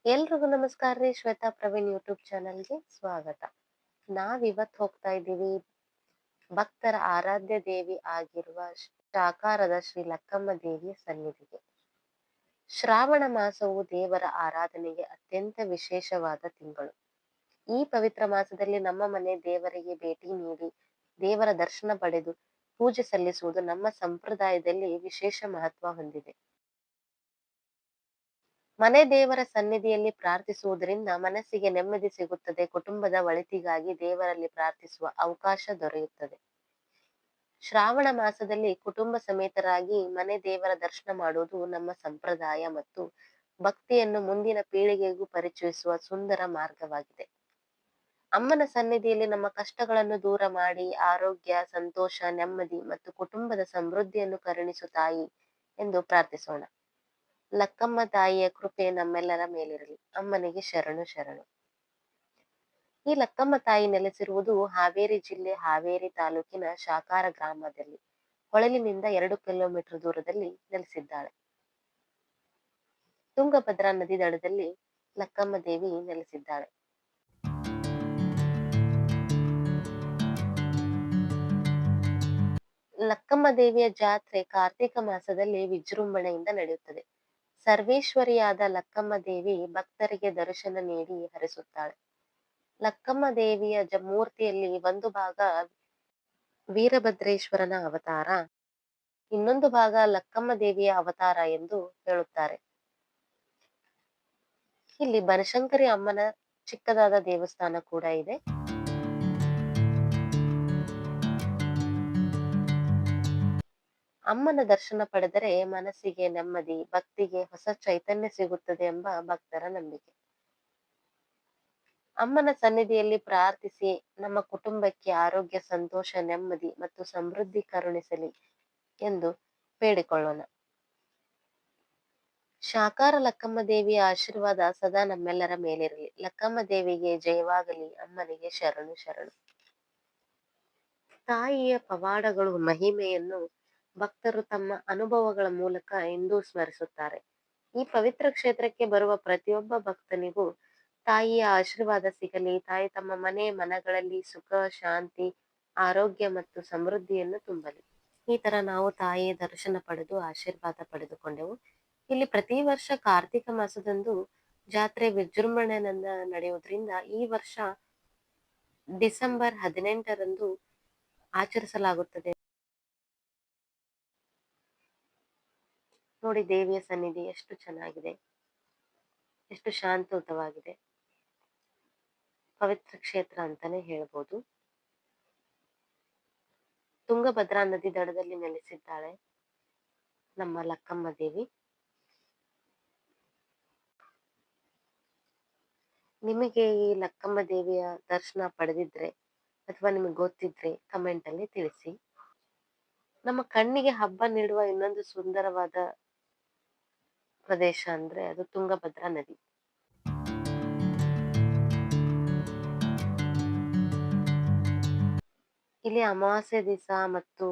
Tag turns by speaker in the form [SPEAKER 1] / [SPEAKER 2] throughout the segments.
[SPEAKER 1] ಎಲ್ರಿಗೂ ನಮಸ್ಕಾರ ರೀ. ಶ್ವೇತಾ ಪ್ರವೀಣ್ ಯೂಟ್ಯೂಬ್ ಚಾನಲ್ಗೆ ಸ್ವಾಗತ. ನಾವಿವತ್ ಹೋಗ್ತಾ ಇದ್ದೀವಿ ಭಕ್ತರ ಆರಾಧ್ಯ ದೇವಿ ಆಗಿರುವ ಶಾಕಾರದ ಶ್ರೀ ಲಕ್ಕಮ್ಮ ದೇವಿಯ ಸನ್ನಿಧಿಗೆ. ಶ್ರಾವಣ ಮಾಸವು ದೇವರ ಆರಾಧನೆಗೆ ಅತ್ಯಂತ ವಿಶೇಷವಾದ ತಿಂಗಳು. ಈ ಪವಿತ್ರ ಮಾಸದಲ್ಲಿ ನಮ್ಮ ಮನೆ ದೇವರಿಗೆ ಭೇಟಿ ನೀಡಿ ದೇವರ ದರ್ಶನ ಪಡೆದು ಪೂಜೆ ಸಲ್ಲಿಸುವುದು ನಮ್ಮ ಸಂಪ್ರದಾಯದಲ್ಲಿ ವಿಶೇಷ ಮಹತ್ವ ಹೊಂದಿದೆ. ಮನೆ ದೇವರ ಸನ್ನಿಧಿಯಲ್ಲಿ ಪ್ರಾರ್ಥಿಸುವುದರಿಂದ ಮನಸ್ಸಿಗೆ ನೆಮ್ಮದಿ ಸಿಗುತ್ತದೆ, ಕುಟುಂಬದ ಒಳಿತಿಗಾಗಿ ದೇವರಲ್ಲಿ ಪ್ರಾರ್ಥಿಸುವ ಅವಕಾಶ ದೊರೆಯುತ್ತದೆ. ಶ್ರಾವಣ ಮಾಸದಲ್ಲಿ ಕುಟುಂಬ ಸಮೇತರಾಗಿ ಮನೆ ದೇವರ ದರ್ಶನ ಮಾಡುವುದು ನಮ್ಮ ಸಂಪ್ರದಾಯ ಮತ್ತು ಭಕ್ತಿಯನ್ನು ಮುಂದಿನ ಪೀಳಿಗೆಗೂ ಪರಿಚಯಿಸುವ ಸುಂದರ ಮಾರ್ಗವಾಗಿದೆ. ಅಮ್ಮನ ಸನ್ನಿಧಿಯಲ್ಲಿ ನಮ್ಮ ಕಷ್ಟಗಳನ್ನು ದೂರ ಮಾಡಿ ಆರೋಗ್ಯ, ಸಂತೋಷ, ನೆಮ್ಮದಿ ಮತ್ತು ಕುಟುಂಬದ ಸಮೃದ್ಧಿಯನ್ನು ಕರುಣಿಸು ತಾಯಿ ಎಂದು ಪ್ರಾರ್ಥಿಸೋಣ. ಲಕ್ಕಮ್ಮ ತಾಯಿಯ ಕೃಪೆ ನಮ್ಮೆಲ್ಲರ ಮೇಲಿರಲಿ. ಅಮ್ಮನಿಗೆ ಶರಣು ಶರಣು. ಈ ಲಕ್ಕಮ್ಮ ತಾಯಿ ನೆಲೆಸಿರುವುದು ಹಾವೇರಿ ಜಿಲ್ಲೆ ಹಾವೇರಿ ತಾಲೂಕಿನ ಶಾಕಾರ ಗ್ರಾಮದಲ್ಲಿ. ಹೊಳಲಿನಿಂದ 2 ಕಿಲೋಮೀಟರ್ ದೂರದಲ್ಲಿ ನೆಲೆಸಿದ್ದಾಳೆ. ತುಂಗಭದ್ರಾ ನದಿ ದಡದಲ್ಲಿ ಲಕ್ಕಮ್ಮ ದೇವಿ ನೆಲೆಸಿದ್ದಾಳೆ. ಲಕ್ಕಮ್ಮ ದೇವಿಯ ಜಾತ್ರೆ ಕಾರ್ತಿಕ ಮಾಸದಲ್ಲಿ ವಿಜೃಂಭಣೆಯಿಂದ ನಡೆಯುತ್ತದೆ. ಸರ್ವೇಶ್ವರಿಯಾದ ಲಕ್ಕಮ್ಮ ದೇವಿ ಭಕ್ತರಿಗೆ ದರ್ಶನ ನೀಡಿ ಹರಿಸುತ್ತಾಳೆ. ಲಕ್ಕಮ್ಮ ದೇವಿಯ ಮೂರ್ತಿಯಲ್ಲಿ ಒಂದು ಭಾಗ ವೀರಭದ್ರೇಶ್ವರನ ಅವತಾರ, ಇನ್ನೊಂದು ಭಾಗ ಲಕ್ಕಮ್ಮ ದೇವಿಯ ಅವತಾರ ಎಂದು ಹೇಳುತ್ತಾರೆ. ಇಲ್ಲಿ ಬನಶಂಕರಿ ಅಮ್ಮನ ಚಿಕ್ಕದಾದ ದೇವಸ್ಥಾನ ಕೂಡ ಇದೆ. ಅಮ್ಮನ ದರ್ಶನ ಪಡೆದರೆ ಮನಸ್ಸಿಗೆ ನೆಮ್ಮದಿ, ಭಕ್ತಿಗೆ ಹೊಸ ಚೈತನ್ಯ ಸಿಗುತ್ತದೆ ಎಂಬ ಭಕ್ತರ ನಂಬಿಕೆ. ಅಮ್ಮನ ಸನ್ನಿಧಿಯಲ್ಲಿ ಪ್ರಾರ್ಥಿಸಿ ನಮ್ಮ ಕುಟುಂಬಕ್ಕೆ ಆರೋಗ್ಯ, ಸಂತೋಷ, ನೆಮ್ಮದಿ ಮತ್ತು ಸಮೃದ್ಧಿ ಕರುಣಿಸಲಿ ಎಂದು ಬೇಡಿಕೊಳ್ಳೋಣ. ಶಾಕಾರ ಲಕ್ಕಮ್ಮ ದೇವಿಯ ಆಶೀರ್ವಾದ ಸದಾ ನಮ್ಮೆಲ್ಲರ ಮೇಲಿರಲಿ. ಲಕ್ಕಮ್ಮ ದೇವಿಗೆ ಜಯವಾಗಲಿ. ಅಮ್ಮನಿಗೆ ಶರಣು ಶರಣು. ತಾಯಿಯ ಪವಾಡಗಳು, ಮಹಿಮೆಯನ್ನು ಭಕ್ತರು ತಮ್ಮ ಅನುಭವಗಳ ಮೂಲಕ ಇಂದು ಸ್ಮರಿಸುತ್ತಾರೆ. ಈ ಪವಿತ್ರ ಕ್ಷೇತ್ರಕ್ಕೆ ಬರುವ ಪ್ರತಿಯೊಬ್ಬ ಭಕ್ತನಿಗೂ ತಾಯಿಯ ಆಶೀರ್ವಾದ ಸಿಗಲಿ. ತಾಯಿ ತಮ್ಮ ಮನಗಳಲ್ಲಿ ಸುಖ, ಶಾಂತಿ, ಆರೋಗ್ಯ ಮತ್ತು ಸಮೃದ್ಧಿಯನ್ನು ತುಂಬಲಿ. ಈ ತರ ನಾವು ತಾಯಿಯ ದರ್ಶನ ಪಡೆದು ಆಶೀರ್ವಾದ ಪಡೆದುಕೊಂಡೆವು. ಇಲ್ಲಿ ಪ್ರತಿ ವರ್ಷ ಕಾರ್ತಿಕ ಮಾಸದಂದು ಜಾತ್ರೆ ವಿಜೃಂಭಣೆಯಿಂದ ನಡೆಯುವುದರಿಂದ ಈ ವರ್ಷ ಡಿಸೆಂಬರ್ 18ರಂದು ಆಚರಿಸಲಾಗುತ್ತದೆ. ನೋಡಿ, ದೇವಿಯ ಸನ್ನಿಧಿ ಎಷ್ಟು ಚೆನ್ನಾಗಿದೆ, ಎಷ್ಟು ಶಾಂತಯುತವಾಗಿದೆ. ಪವಿತ್ರ ಕ್ಷೇತ್ರ ಅಂತಾನೆ ಹೇಳ್ಬೋದು. ತುಂಗಭದ್ರಾ ನದಿ ದಡದಲ್ಲಿ ನೆಲೆಸಿದ್ದಾಳೆ ನಮ್ಮ ಲಕ್ಕಮ್ಮ ದೇವಿ. ನಿಮಗೆ ಈ ಲಕ್ಕಮ್ಮ ದೇವಿಯ ದರ್ಶನ ಪಡೆದಿದ್ರೆ ಅಥವಾ ನಿಮಗೆ ಗೊತ್ತಿದ್ರೆ ಕಮೆಂಟ್ ಅಲ್ಲಿ ತಿಳಿಸಿ. ನಮ್ಮ ಕಣ್ಣಿಗೆ ಹಬ್ಬ ನೀಡುವ ಇನ್ನೊಂದು ಸುಂದರವಾದ ಪ್ರದೇಶ ಅಂದ್ರೆ ಅದು ತುಂಗಭದ್ರಾ ನದಿ. ಇಲ್ಲಿ ಅಮಾವಾಸ್ಯೆ ದಿವಸ ಮತ್ತು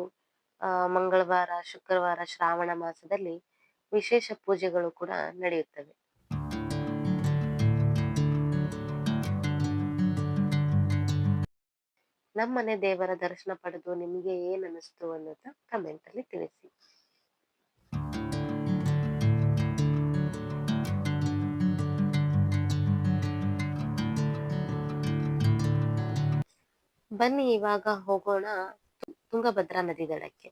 [SPEAKER 1] ಮಂಗಳವಾರ, ಶುಕ್ರವಾರ ಶ್ರಾವಣ ಮಾಸದಲ್ಲಿ ವಿಶೇಷ ಪೂಜೆಗಳು ಕೂಡ ನಡೆಯುತ್ತವೆ. ನಮ್ಮನೆ ದೇವರ ದರ್ಶನ ಪಡೆದು ನಿಮಗೆ ಏನ್ ಅನಿಸ್ತು ಅನ್ನೋದನ್ನ ಕಮೆಂಟ್ ಅಲ್ಲಿ ತಿಳಿಸಿ. ಬನ್ನಿ ಇವಾಗ ಹೋಗೋಣ ತುಂಗಭದ್ರಾ ನದಿ ದಡಕ್ಕೆ.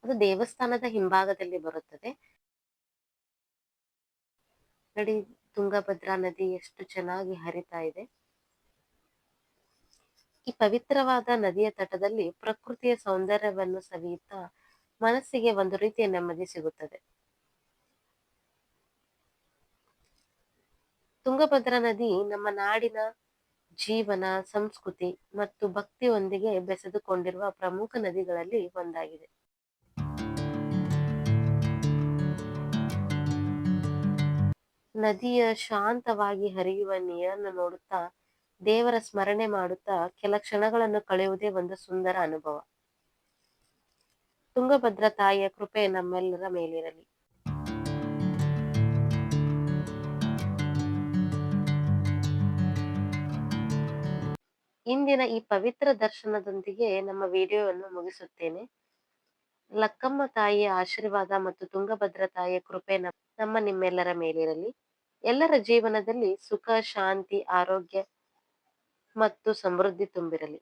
[SPEAKER 1] ಅದು ದೇವಸ್ಥಾನದ ಹಿಂಭಾಗದಲ್ಲಿ ಬರುತ್ತದೆ. ನೋಡಿ, ತುಂಗಭದ್ರಾ ನದಿ ಎಷ್ಟು ಚೆನ್ನಾಗಿ ಹರಿತಾ ಇದೆ. ಈ ಪವಿತ್ರವಾದ ನದಿಯ ತಟದಲ್ಲಿ ಪ್ರಕೃತಿಯ ಸೌಂದರ್ಯವನ್ನು ಸವಿಯುತ್ತಾ ಮನಸ್ಸಿಗೆ ಒಂದು ರೀತಿಯ ನೆಮ್ಮದಿ ಸಿಗುತ್ತದೆ. ತುಂಗಭದ್ರಾ ನದಿ ನಮ್ಮ ನಾಡಿನ ಜೀವನ, ಸಂಸ್ಕೃತಿ ಮತ್ತು ಭಕ್ತಿಯೊಂದಿಗೆ ಬೆಸೆದುಕೊಂಡಿರುವ ಪ್ರಮುಖ ನದಿಗಳಲ್ಲಿ ಒಂದಾಗಿದೆ. ನದಿಯ ಶಾಂತವಾಗಿ ಹರಿಯುವ ನೀರನ್ನು ನೋಡುತ್ತಾ ದೇವರ ಸ್ಮರಣೆ ಮಾಡುತ್ತಾ ಕೆಲ ಕ್ಷಣಗಳನ್ನು ಕಳೆಯುವುದೇ ಒಂದು ಸುಂದರ ಅನುಭವ. ತುಂಗಭದ್ರಾ ತಾಯಿಯ ಕೃಪೆ ನಮ್ಮೆಲ್ಲರ ಮೇಲಿರಲಿ. ಇಂದಿನ ಈ ಪವಿತ್ರ ದರ್ಶನದೊಂದಿಗೆ ನಮ್ಮ ವಿಡಿಯೋವನ್ನು ಮುಗಿಸುತ್ತೇನೆ. ಲಕ್ಕಮ್ಮ ತಾಯಿಯ ಆಶೀರ್ವಾದ ಮತ್ತು ತುಂಗಭದ್ರಾ ತಾಯಿಯ ಕೃಪೆ ನಮ್ಮ ನಿಮ್ಮೆಲ್ಲರ ಮೇಲಿರಲಿ. ಎಲ್ಲರ ಜೀವನದಲ್ಲಿ ಸುಖ, ಶಾಂತಿ, ಆರೋಗ್ಯ ಮತ್ತು ಸಮೃದ್ಧಿ ತುಂಬಿರಲಿ.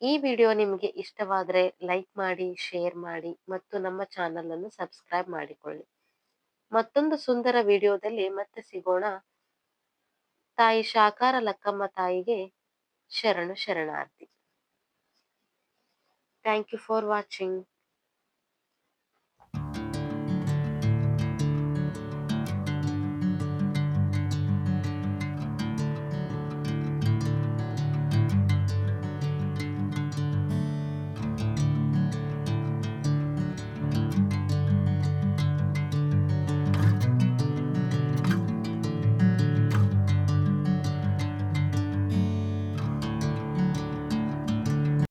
[SPEAKER 1] ಈ ವಿಡಿಯೋ ನಿಮಗೆ ಇಷ್ಟವಾದರೆ ಲೈಕ್ ಮಾಡಿ, ಶೇರ್ ಮಾಡಿ ಮತ್ತು ನಮ್ಮ ಚಾನಲ್ ಅನ್ನು ಸಬ್ಸ್ಕ್ರೈಬ್ ಮಾಡಿಕೊಳ್ಳಿ. ಮತ್ತೊಂದು ಸುಂದರ ವಿಡಿಯೋದಲ್ಲಿ ಮತ್ತೆ ಸಿಗೋಣ. ತಾಯಿ ಶಾಕಾರ ಲಕ್ಕಮ್ಮ ತಾಯಿಗೆ ಶರಣು ಶರಣಾರ್ಥಿ. Thank you for watching.